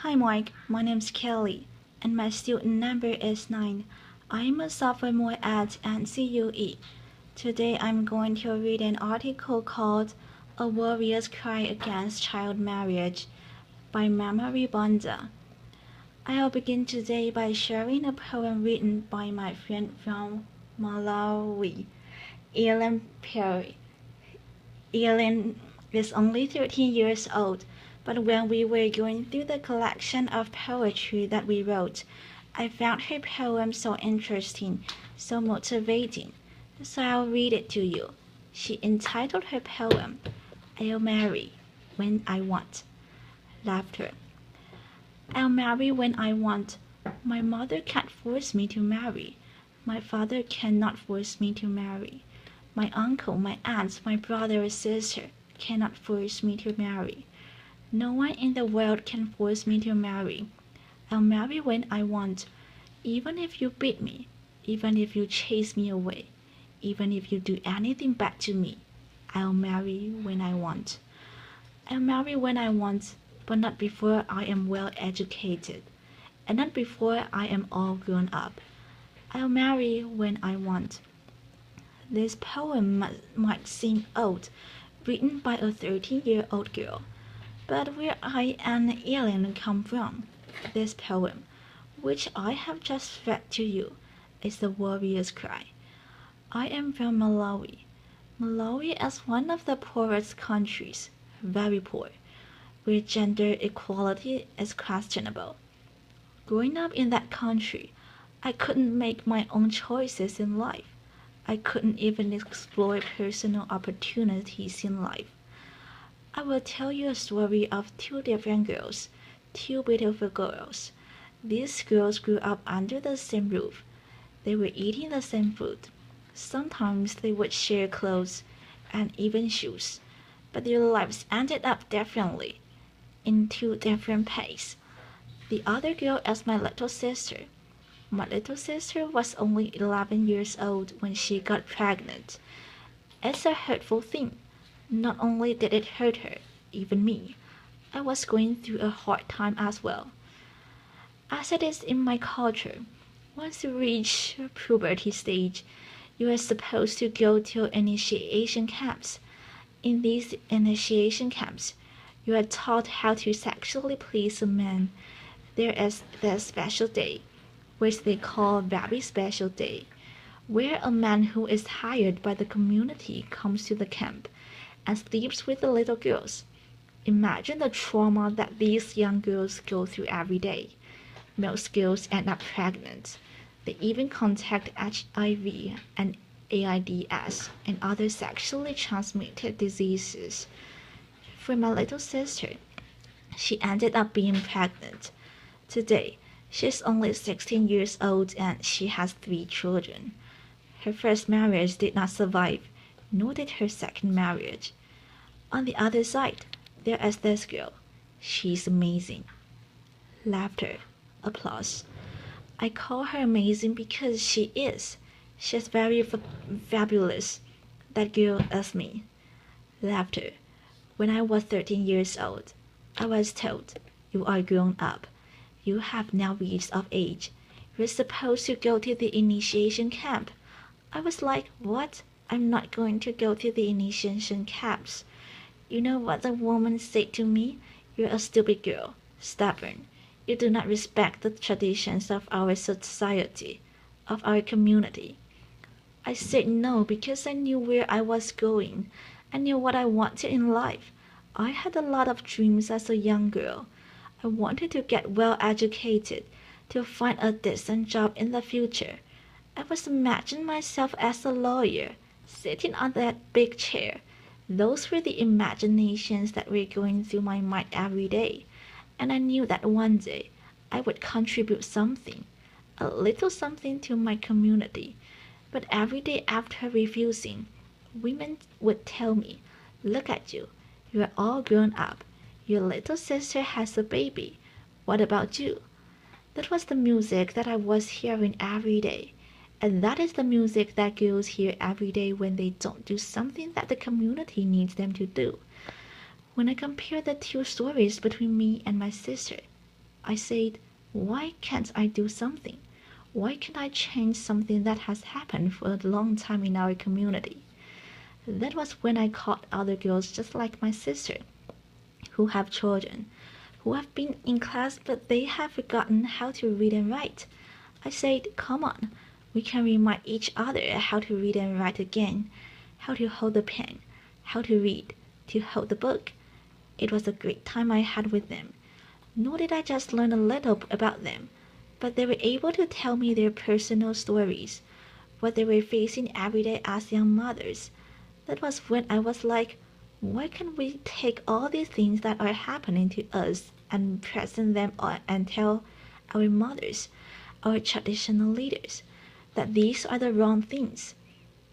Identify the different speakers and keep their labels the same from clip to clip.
Speaker 1: Hi Mike, my name's Kelly, and my student number is 9. I'm a sophomore at NCUE. Today I'm going to read an article called A Warrior's Cry Against Child Marriage by Banda. I'll begin today by sharing a poem written by my friend from Malawi, Ellen Perry. Ellen is only 13 years old, but when we were going through the collection of poetry that we wrote, I found her poem so interesting, so motivating, so I'll read it to you. She entitled her poem, I'll Marry When I Want. Laughter. I'll marry when I want. My mother can't force me to marry. My father cannot force me to marry. My uncle, my aunt, my brother or sister cannot force me to marry. No one in the world can force me to marry. I'll marry when I want, even if you beat me, even if you chase me away, even if you do anything bad to me. I'll marry when I want. I'll marry when I want, but not before I am well educated, and not before I am all grown up. I'll marry when I want. This poem might seem old, written by a 13-year-old girl, but where I and Ellen come from, this poem, which I have just read to you, is the warrior's cry. I am from Malawi. Malawi is one of the poorest countries, very poor, where gender equality is questionable. Growing up in that country, I couldn't make my own choices in life. I couldn't even explore personal opportunities in life. I will tell you a story of two different girls, two beautiful girls. These girls grew up under the same roof. They were eating the same food. Sometimes they would share clothes and even shoes, but their lives ended up differently, in two different paths. The other girl is my little sister. My little sister was only 11 years old when she got pregnant. It's a hurtful thing. Not only did it hurt her, even me. I was going through a hard time as well. As it is in my culture, once you reach puberty stage, you are supposed to go to initiation camps. In these initiation camps, you are taught how to sexually please a man. There is the special day, which they call Very Special Day, where a man who is hired by the community comes to the camp and sleeps with the little girls. Imagine the trauma that these young girls go through every day. Most girls end up pregnant. They even contract HIV and AIDS and other sexually transmitted diseases. For my little sister, she ended up being pregnant. Today, she's only 16 years old and she has 3 children. Her first marriage did not survive, nor did her second marriage. On the other side, there is this girl. She's amazing. Laughter, applause. I call her amazing because she is. She's very fabulous. That girl is me. Laughter. When I was 13 years old, I was told, you are grown up. You have now reached of age. You're supposed to go to the initiation camp. I was like, what? I'm not going to go to the initiation camps. You know what the woman said to me? You're a stupid girl, stubborn. You do not respect the traditions of our society, of our community. I said no because I knew where I was going. I knew what I wanted in life. I had a lot of dreams as a young girl. I wanted to get well educated, to find a decent job in the future. I was imagining myself as a lawyer, sitting on that big chair. Those were the imaginations that were going through my mind every day, and I knew that one day I would contribute something, a little something to my community. But every day after refusing, women would tell me, look at you, you are all grown up. Your little sister has a baby. What about you? That was the music that I was hearing every day. And that is the music that girls hear every day when they don't do something that the community needs them to do. When I compare the two stories between me and my sister, I said, why can't I do something? Why can't I change something that has happened for a long time in our community? That was when I caught other girls just like my sister, who have children, who have been in class but they have forgotten how to read and write. I said, come on, we can remind each other how to read and write again, how to hold the pen, how to read, to hold the book. It was a great time I had with them. Nor did I just learn a little about them, but they were able to tell me their personal stories, what they were facing every day as young mothers. That was when I was like, why can't we take all these things that are happening to us and present them and tell our mothers, our traditional leaders, that these are the wrong things?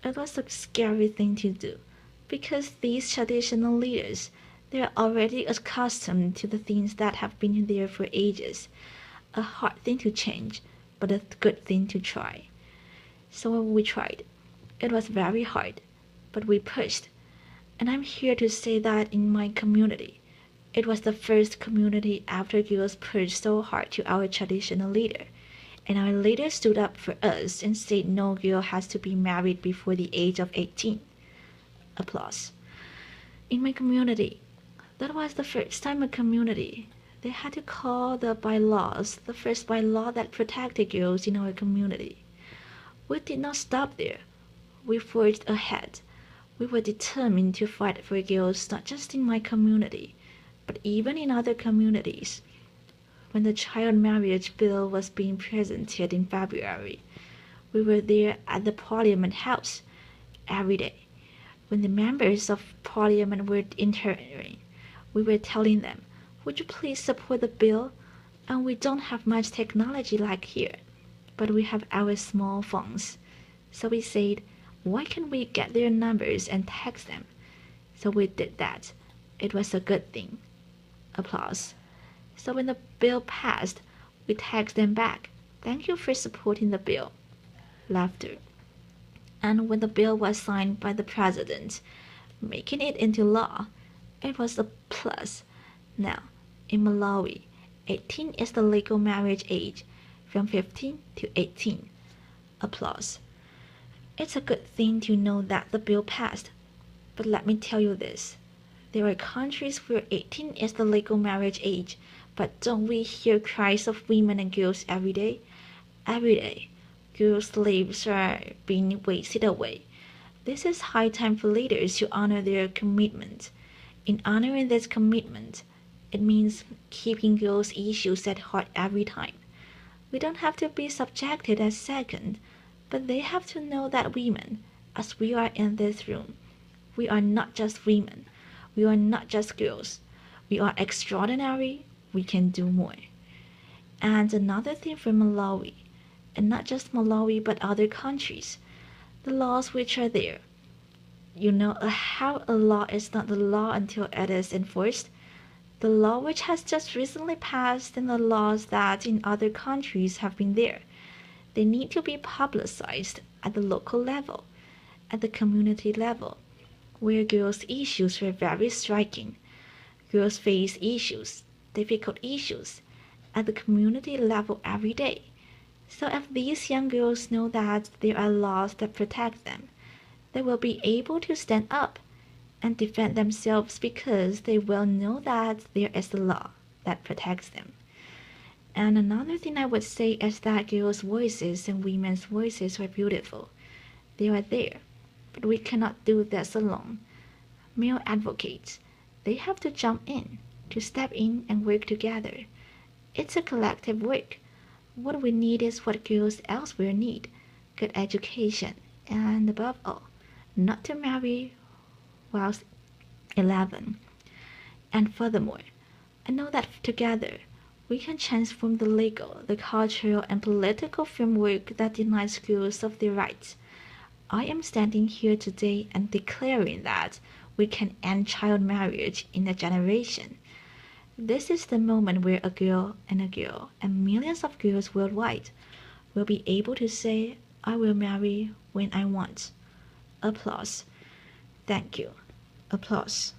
Speaker 1: It was a scary thing to do, because these traditional leaders, they are already accustomed to the things that have been there for ages. A hard thing to change, but a good thing to try. So we tried. It was very hard, but we pushed. And I'm here to say that in my community, it was the first community after girls pushed so hard to our traditional leader. And our leader stood up for us and said no girl has to be married before the age of 18. Applause. In my community, that was the first time a community, they had to call the bylaws the first bylaw that protected girls in our community. We did not stop there. We forged ahead. We were determined to fight for girls not just in my community, but even in other communities. When the child marriage bill was being presented in February, we were there at the Parliament House every day. When the members of Parliament were entering, we were telling them, would you please support the bill? And we don't have much technology like here, but we have our small phones. So we said, why can't we get their numbers and text them? So we did that. It was a good thing. Applause. So when the bill passed, we text them back, thank you for supporting the bill. Laughter. And when the bill was signed by the president, making it into law, it was a plus. Now, in Malawi, 18 is the legal marriage age, from 15 to 18. Applause. It's a good thing to know that the bill passed, but let me tell you this. There are countries where 18 is the legal marriage age, but don't we hear cries of women and girls every day? Every day, girl slaves are being wasted away. This is high time for leaders to honor their commitment. In honoring this commitment, it means keeping girls' issues at heart every time. We don't have to be subjected as second, but they have to know that women, as we are in this room, we are not just women, we are not just girls, we are extraordinary, we can do more. And another thing for Malawi, and not just Malawi but other countries, the laws which are there. You know how a law is not the law until it is enforced? The law which has just recently passed and the laws that in other countries have been there. They need to be publicized at the local level, at the community level, where girls' issues were very striking. Girls face issues, difficult issues, at the community level every day. So if these young girls know that there are laws that protect them, they will be able to stand up and defend themselves because they will know that there is a law that protects them. And another thing I would say is that girls' voices and women's voices are beautiful. They are there, but we cannot do this alone. Male advocates, they have to jump in, to step in and work together. It's a collective work. What we need is what girls elsewhere need, good education, and above all, not to marry whilst 11. And furthermore, I know that together we can transform the legal, the cultural, and political framework that denies girls of their rights. I am standing here today and declaring that we can end child marriage in a generation. This is the moment where a girl and millions of girls worldwide will be able to say, I will marry when I want. Applause. Thank you. Applause.